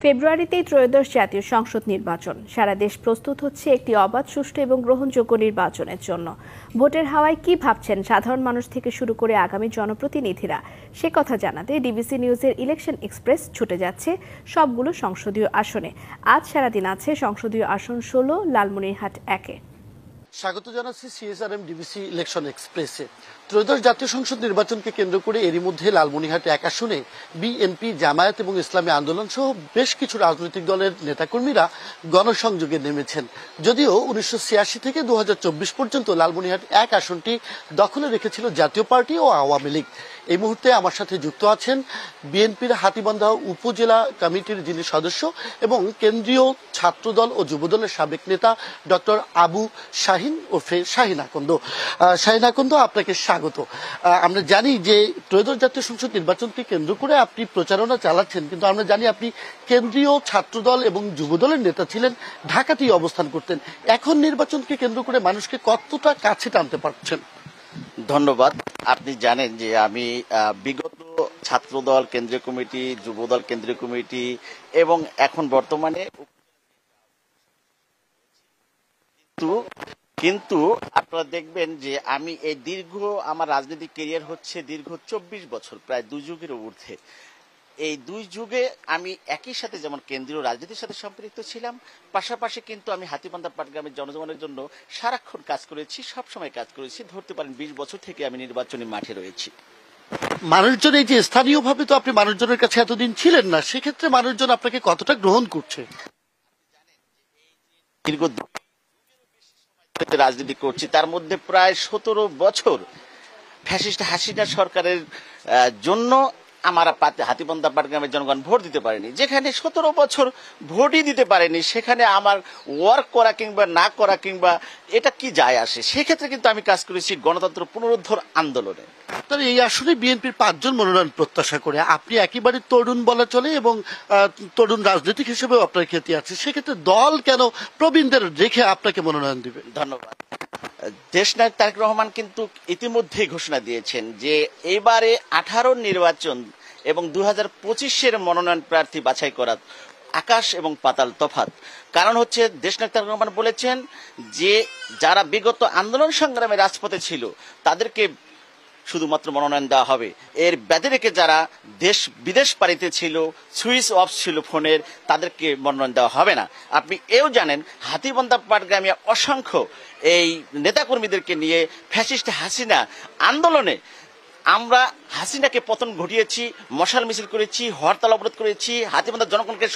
ফেব্রুয়ারিতেই ত্রয়োদশ জাতীয় সংসদ নির্বাচন। সারা দেশ প্রস্তুত হচ্ছে একটি অবাধ, সুষ্ঠু এবং গ্রহণযোগ্য নির্বাচনের জন্য। ভোটের হাওয়ায় কি ভাবছেন সাধারণ মানুষ থেকে শুরু করে আগামী জনপ্রতিনিধিরা, সে কথা জানাতে ডিবিসি নিউজের ইলেকশন এক্সপ্রেস ছুটে যাচ্ছে সবগুলো সংসদীয় আসনে। আজ সারাদিন আছে সংসদীয় আসন 16 লালমনিরহাট 1-এ। স্বাগত জানাচ্ছি সিএসআরএম ডিবিসি ইলেকশন এক্সপ্রেসে। ত্রয়োদশ জাতীয় সংসদ নির্বাচনকে কেন্দ্র করে এরই মধ্যে লালমনিরহাট 1 আসনে বিএনপি, জামায়াত এবং ইসলামী আন্দোলন সহ বেশ কিছু রাজনৈতিক দলের নেতাকর্মীরা গণসংযোগে নেমেছেন। যদিও 1986 থেকে 2024 পর্যন্ত লালমনিরহাট 1 আসনটি দখলে রেখেছিল জাতীয় পার্টি ও আওয়ামী লীগ। এই মুহূর্তে আমার সাথে যুক্ত আছেন বিএনপির হাতীবান্ধা উপজেলা কমিটির যিনি সদস্য এবং কেন্দ্রীয় ছাত্রদল ও যুবদলের সাবেক নেতা ডক্টর আবু শাহিন ওরফে শাহিন আকন্দ। শাহিন আকন্দ, আপনাকে স্বাগত। আমরা জানি যে ত্রয়োদশ জাতীয় সংসদ নির্বাচনকে কেন্দ্র করে আপনি প্রচারণা চালাচ্ছেন, কিন্তু আমরা জানি আপনি কেন্দ্রীয় ছাত্রদল এবং যুবদলের নেতা ছিলেন, ঢাকাতেই অবস্থান করতেন। এখন নির্বাচনকে কেন্দ্র করে মানুষকে কতটা কাছে টানতে পারছেন? ধন্যবাদ। আপনি জানেন যে আমি বিগত ছাত্রদল কেন্দ্রীয় কমিটি, যুবদল কেন্দ্রীয় কমিটি এবং এখন বর্তমানে কিন্তু আপনারা দেখবেন যে আমি এই আমার রাজনৈতিক ক্যারিয়ার হচ্ছে দীর্ঘ 24 বছর, প্রায় 2 যুগের ঊর্ধ্বে। এই 2 যুগে আমি একই সাথে যেমন কেন্দ্রীয় রাজনীতির সাথে সম্পৃক্ত ছিলাম, পাশাপাশি কিন্তু আমি হাতীবান্ধা পাটগ্রামের জনজীবনের জন্য সারাক্ষণ কাজ করেছি, সবসময় কাজ করেছি। ধরতে পারেন 20 বছর থেকে আমি নির্বাচনী মাঠে রয়েছি। মানুষজন, এই যে স্থানীয়ভাবে তো আপনি মানুষজনের কাছে এতদিন ছিলেন না, সেক্ষেত্রে মানুষজন আপনাকে কতটা গ্রহণ করছে? দীর্ঘ রাজনীতি করছি, তার মধ্যে প্রায় 17 বছর ফ্যাসিস্ট হাসিনা সরকারের জন্য আমার হাতীবান্ধা পাটগ্রামের জনগণ ভোট দিতে পারেনি। যেখানে 17 বছর ভোটই দিতে পারেনি, সেখানে আমার ওয়ার্ক করা কিংবা না করা কিংবা এটা কি যায় আসে? সেক্ষেত্রে কিন্তু আমি কাজ করেছি গণতন্ত্র পুনরুদ্ধার আন্দোলনে। তাহলে এই আসলে বিএনপির 5 জন মনোনয়ন প্রত্যাশা করে, আপনি একেবারে তরুণ বলা চলে এবং তরুণ রাজনৈতিক হিসেবেও আপনার খ্যাতি আছে। সেক্ষেত্রে দল কেন প্রবীণদের রেখে আপনাকে মনোনয়ন দিবে? ধন্যবাদ। দেশনায়ক তারেক রহমান কিন্তু ইতিমধ্যেই ঘোষণা দিয়েছেন যে এবারে 18 নির্বাচন এবং 2025-এর মনোনয়ন প্রার্থী বাছাই করা আকাশ এবং পাতাল তফাৎ। কারণ হচ্ছে দেশনায়ক তারেক রহমান বলেছেন যে যারা বিগত আন্দোলন সংগ্রামে রাজপথে ছিল তাদেরকে শুধুমাত্র মনোনয়ন দেওয়া হবে, এর ব্যতিরেকে রেখে যারা দেশ বিদেশ পাড়িতে ছিল, সুইচ অফ ছিল ফোনের, তাদেরকে মনোনয়ন দেওয়া হবে না। আপনি এও জানেন হাতীবান্ধা পাটগ্রামে অসংখ্য এই নেতাকর্মীদেরকে নিয়ে ফ্যাসিস্ট হাসিনা আন্দোলনে আমরা হাসিনাকে পতন ঘটিয়েছি, মশাল মিছিল করেছি, হরতাল অবরোধ করেছি, হাতীবান্ধার জনগণকে